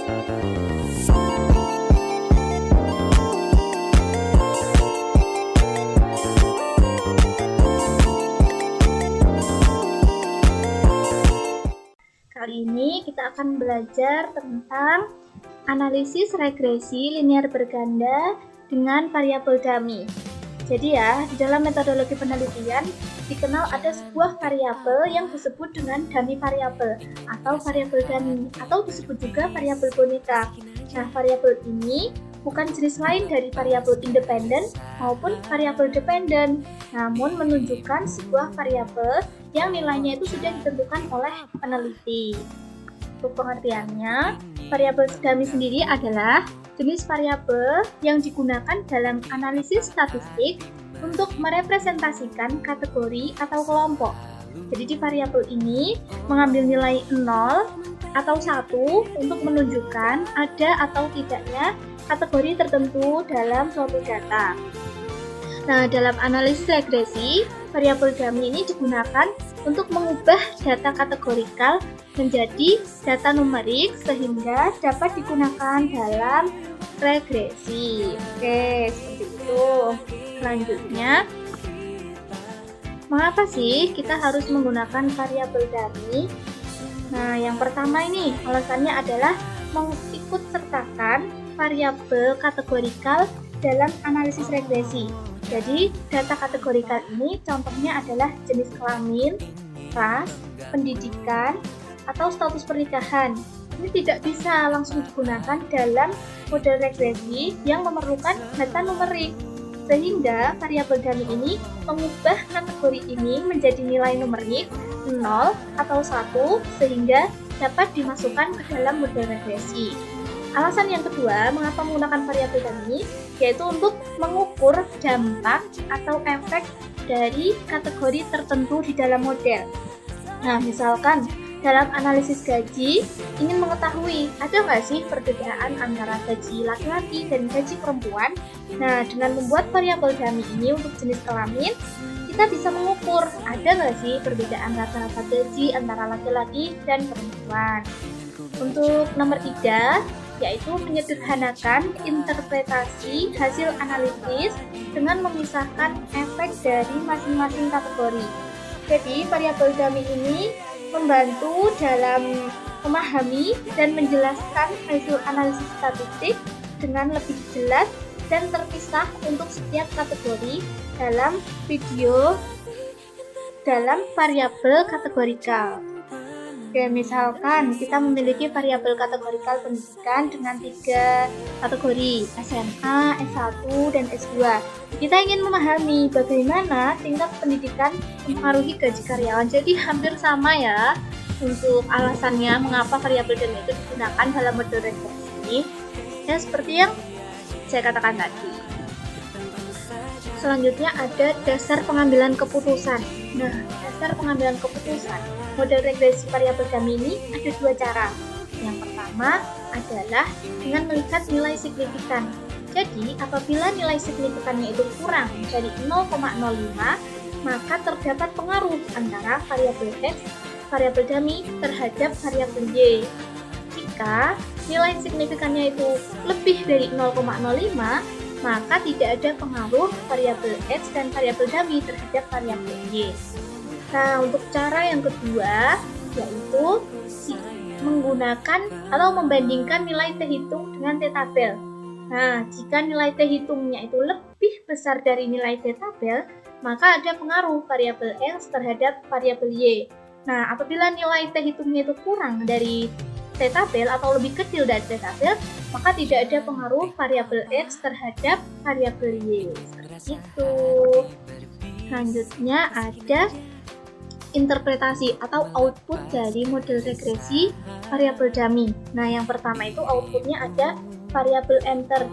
Kali ini kita akan belajar tentang analisis regresi linear berganda dengan variabel dummy. Jadi ya, di dalam metodologi penelitian dikenal ada sebuah variabel yang disebut dengan dummy variabel atau variabel dummy atau disebut juga variabel boneka. Nah, variabel ini bukan jenis lain dari variabel independen maupun variabel dependen, namun menunjukkan sebuah variabel yang nilainya itu sudah ditentukan oleh peneliti. Untuk pengertiannya, variabel dummy sendiri adalah jenis variabel yang digunakan dalam analisis statistik untuk merepresentasikan kategori atau kelompok. Jadi di variabel ini mengambil nilai 0 atau 1 untuk menunjukkan ada atau tidaknya kategori tertentu dalam suatu data. Nah, dalam analisis regresi, variabel dummy ini digunakan untuk mengubah data kategorikal menjadi data numerik sehingga dapat digunakan dalam regresi. Oke, seperti itu. Selanjutnya, mengapa sih kita harus menggunakan variabel dummy? Nah, yang pertama ini alasannya adalah mengikutsertakan variabel kategorikal dalam analisis regresi. Jadi, data kategorikal ini contohnya adalah jenis kelamin, ras, pendidikan, atau status pernikahan. Ini tidak bisa langsung digunakan dalam model regresi yang memerlukan data numerik. Sehingga variabel dummy ini mengubah kategori ini menjadi nilai numerik 0 atau 1 sehingga dapat dimasukkan ke dalam model regresi. Alasan yang kedua, mengapa menggunakan variabel dummy, yaitu untuk mengukur dampak atau efek dari kategori tertentu di dalam model. Nah, misalkan dalam analisis gaji, ingin mengetahui ada nggak sih perbedaan antara gaji laki-laki dan gaji perempuan. Nah, dengan membuat variabel dummy ini untuk jenis kelamin, kita bisa mengukur ada nggak sih perbedaan rata-rata gaji antara laki-laki dan perempuan. Untuk nomor 3, yaitu menyederhanakan interpretasi hasil analisis dengan memisahkan efek dari masing-masing kategori. Jadi, variabel dummy ini membantu dalam memahami dan menjelaskan hasil analisis statistik dengan lebih jelas dan terpisah untuk setiap kategori dalam video dalam variabel kategorikal. Oke, misalkan kita memiliki variabel kategorikal pendidikan dengan 3 kategori, SMA, S1, dan S2. Kita ingin memahami bagaimana tingkat pendidikan mempengaruhi gaji karyawan. Jadi hampir sama ya untuk alasannya mengapa variabel dummy itu digunakan dalam model regresi. Ya, seperti yang saya katakan tadi. Selanjutnya ada dasar pengambilan keputusan. Nah, dasar pengambilan keputusan model regresi variabel dummy ini ada 2 cara. Yang pertama adalah dengan melihat nilai signifikan. Jadi, apabila nilai signifikannya itu kurang dari 0,05, maka terdapat pengaruh antara variabel X, variabel dummy terhadap variabel Y. Jika nilai signifikannya itu lebih dari 0,05, maka tidak ada pengaruh variabel X dan variabel dummy terhadap variabel Y. Nah, untuk cara yang kedua, yaitu menggunakan atau membandingkan nilai T hitung dengan T tabel. Nah, jika nilai T hitungnya itu lebih besar dari nilai T tabel, maka ada pengaruh variabel X terhadap variabel Y. Nah, apabila nilai T hitungnya itu kurang dari T tabel atau lebih kecil dari T tabel, maka tidak ada pengaruh variabel X terhadap variabel Y. Seperti itu. Selanjutnya ada interpretasi atau output dari model regresi variabel dummy. Nah, yang pertama itu outputnya ada variabel enter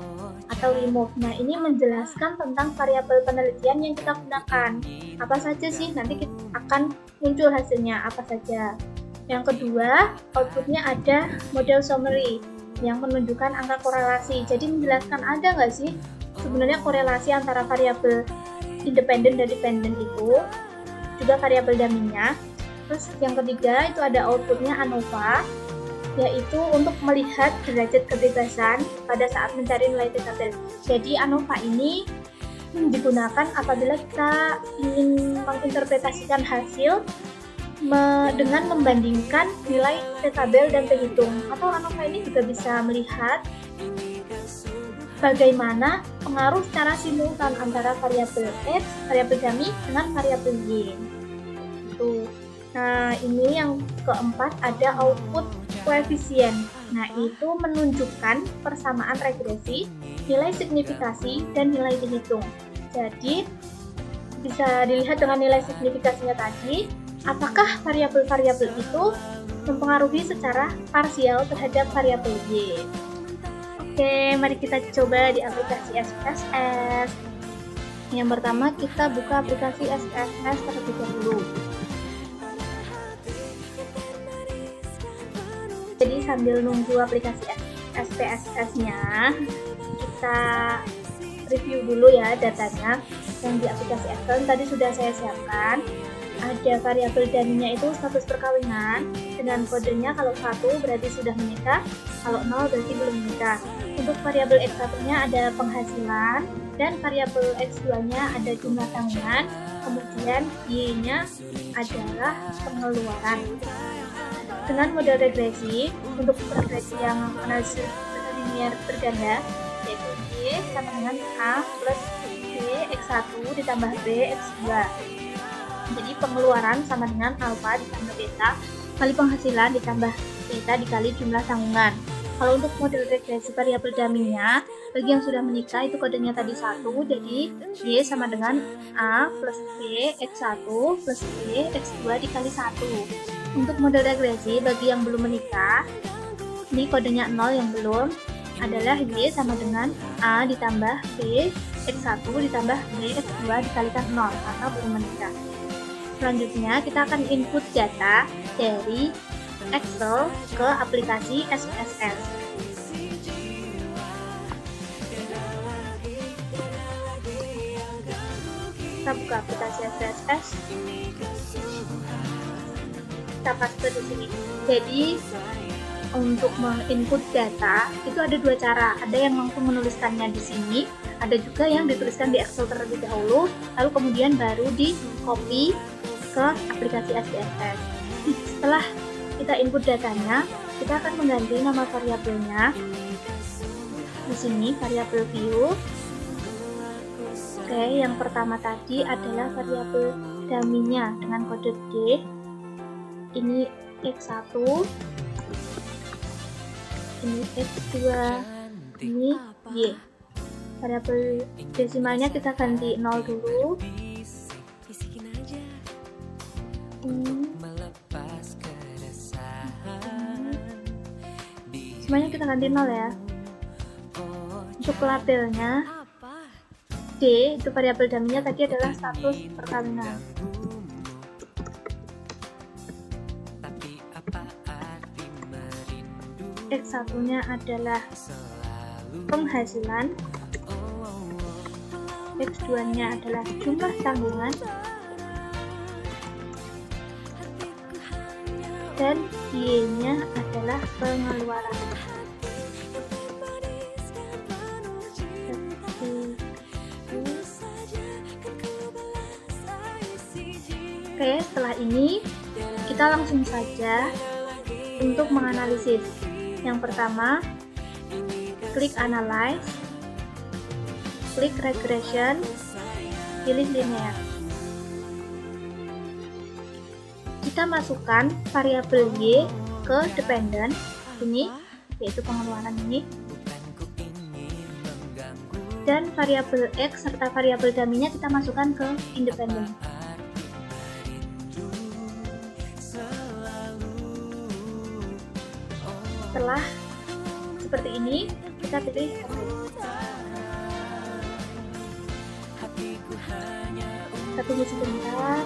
atau remove. Nah, ini menjelaskan tentang variabel penelitian yang kita gunakan. Apa saja sih? Nanti kita akan muncul hasilnya apa saja. Yang kedua, outputnya ada model summary yang menunjukkan angka korelasi. Jadi menjelaskan ada nggak sih sebenarnya korelasi antara variabel independen dan dependen itu, juga variabel dummy-nya. Terus yang ketiga itu ada outputnya ANOVA yaitu untuk melihat derajat kebebasan pada saat mencari nilai tabel. Jadi ANOVA ini digunakan apabila kita ingin menginterpretasikan hasil dengan membandingkan nilai tabel dan penghitung. Atau ANOVA ini juga bisa melihat bagaimana pengaruh secara simultan antara variabel X, variabel dummy dengan variabel Y. Nah, ini yang keempat ada output koefisien. Nah, itu menunjukkan persamaan regresi, nilai signifikasi, dan nilai dihitung. Jadi, bisa dilihat dengan nilai signifikasinya tadi, apakah variabel-variabel itu mempengaruhi secara parsial terhadap variabel Y. Oke, mari kita coba di aplikasi SPSS. Yang pertama, kita buka aplikasi SPSS terlebih dahulu. Jadi sambil nunggu aplikasi SPSS-nya, kita review dulu ya datanya. Yang di aplikasi Excel tadi sudah saya siapkan. Ada variabel dummy-nya itu status perkawinan dengan kodenya kalau 1 berarti sudah menikah, kalau 0 berarti belum menikah. Untuk variabel X1-nya ada penghasilan dan variabel X2-nya ada jumlah tanggungan, kemudian Y-nya adalah pengeluaran. Dengan model regresi, untuk regresi yang analisis linear berganda, yaitu Y sama dengan A plus B X1 ditambah B X2. Jadi pengeluaran sama dengan alfa ditambah beta kali penghasilan ditambah beta dikali jumlah tanggungan. Kalau untuk model regresi variabel dummy-nya, bagi yang sudah menikah itu kodenya tadi 1, jadi Y sama dengan A plus B X1 plus B X2 dikali 1. Untuk model regresi bagi yang belum menikah, ini kodenya 0 yang belum, adalah Y sama dengan A ditambah B X1 ditambah B X2 dikalikan 0 karena belum menikah. Selanjutnya kita akan input data dari Excel ke aplikasi SPSS. Kita buka aplikasi SPSS. Kita paste di sini. Jadi untuk menginput data itu ada dua cara. Ada yang langsung menuliskannya di sini, ada juga yang dituliskan di Excel terlebih dahulu, lalu kemudian baru di copy ke aplikasi SPSS. Setelah kita input datanya, kita akan mengganti nama variabelnya. Di sini variabel view. Oke, yang pertama tadi adalah variabel dummy-nya dengan kode D. Ini X1, ini X2, ini Y. Variabel desimalnya kita ganti 0 dulu. Semuanya kita ganti 0 ya. Untuk labelnya D, itu variabel dummy-nya tadi adalah status perkawinan. X1-nya adalah penghasilan, X2-nya adalah jumlah tanggungan, dan Y-nya adalah pengeluaran. Oke, setelah ini kita langsung saja untuk menganalisis. Yang pertama, klik Analyze, klik Regression, pilih Linear. Kita masukkan variabel Y ke dependent, ini, yaitu pengeluaran ini, dan variabel X serta variabel dummy-nya kita masukkan ke independent. Setelah seperti ini, kita pilih kita tunggu sebentar.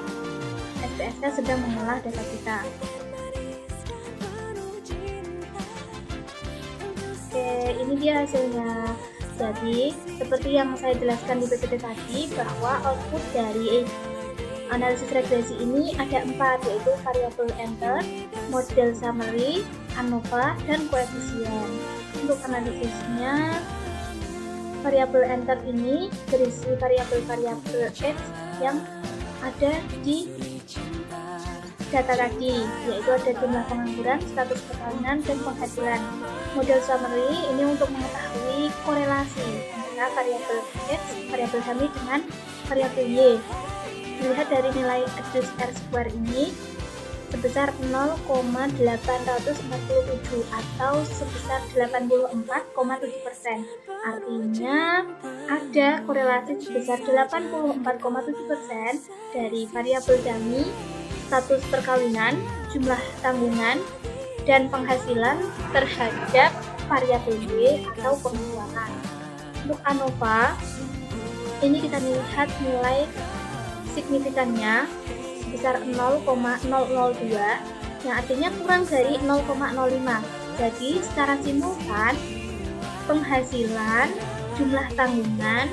SPSS sedang mengolah data kita. Oke, ini dia hasilnya. Jadi, seperti yang saya jelaskan di PPT tadi, bahwa output dari analisis regresi ini ada 4, yaitu variabel enter, model summary, ANOVA, dan koefisien. Untuk analisisnya, variabel enter ini berisi variabel-variabel X yang ada di data tadi, yaitu ada jumlah pengangguran, status perkawinan, dan penghasilan. Model summary ini untuk mengetahui korelasi antara variabel X, variabel dummy dengan variabel Y. Dilihat dari nilai reduce R² ini sebesar 0,847 atau sebesar 84,7%. Artinya ada korelasi sebesar 84,7% dari variabel dummy, status perkawinan, jumlah tanggungan, dan penghasilan terhadap variabel Y atau pengeluaran. Untuk ANOVA, ini kita lihat nilai signifikannya sebesar 0,002 yang artinya kurang dari 0,05. Jadi secara simultan penghasilan, jumlah tanggungan,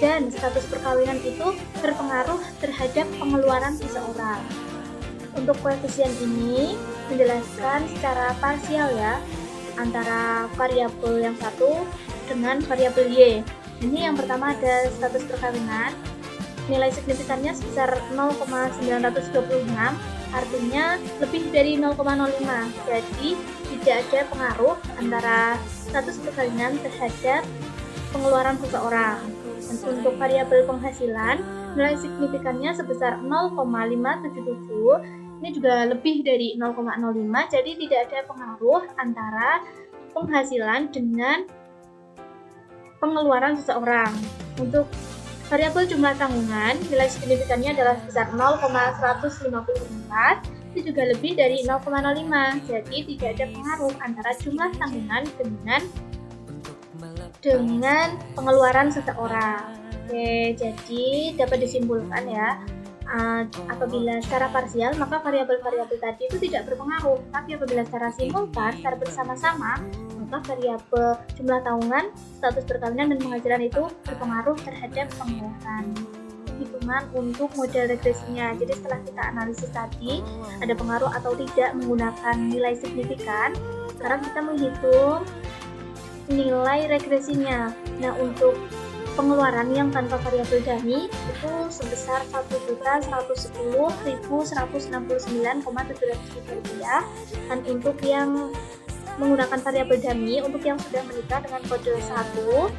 dan status perkawinan itu berpengaruh terhadap pengeluaran seseorang. Untuk koefisien ini menjelaskan secara parsial ya antara variabel yang satu dengan variabel Y. Ini yang pertama ada status perkawinan. Nilai signifikannya sebesar 0,926, artinya lebih dari 0,05. Jadi tidak ada pengaruh antara status perkawinan terhadap pengeluaran seseorang. Dan untuk variabel penghasilan, nilai signifikannya sebesar 0,577. Ini juga lebih dari 0,05, jadi tidak ada pengaruh antara penghasilan dengan pengeluaran seseorang. Untuk variabel jumlah tanggungan, nilai signifikannya adalah sebesar 0,154, itu juga lebih dari 0,05. Jadi tidak ada pengaruh antara jumlah tanggungan dengan pengeluaran seseorang. Oke, jadi dapat disimpulkan ya, apabila secara parsial maka variabel-variabel tadi itu tidak berpengaruh, tapi apabila secara simultan, secara bersama-sama, maka variabel jumlah tanggungan, status perkawinan, dan penghasilan itu berpengaruh terhadap pengeluaran. Hitungan untuk model regresinya. Jadi setelah kita analisis tadi ada pengaruh atau tidak menggunakan nilai signifikan, sekarang kita menghitung nilai regresinya. Nah, untuk pengeluaran yang tanpa variabel dummy itu sebesar Rp1.110.169,700 dan untuk yang menggunakan variabel dummy, untuk yang sudah menikah dengan kode 1,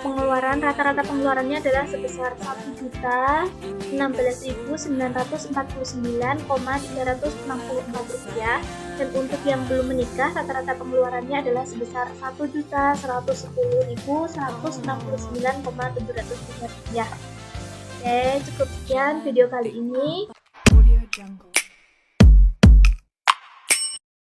pengeluaran rata-rata pengeluarannya adalah sebesar Rp1.016.949,364, dan untuk yang belum menikah rata-rata pengeluarannya adalah sebesar Rp1.110.169,700. Oke, cukup sekian video kali ini.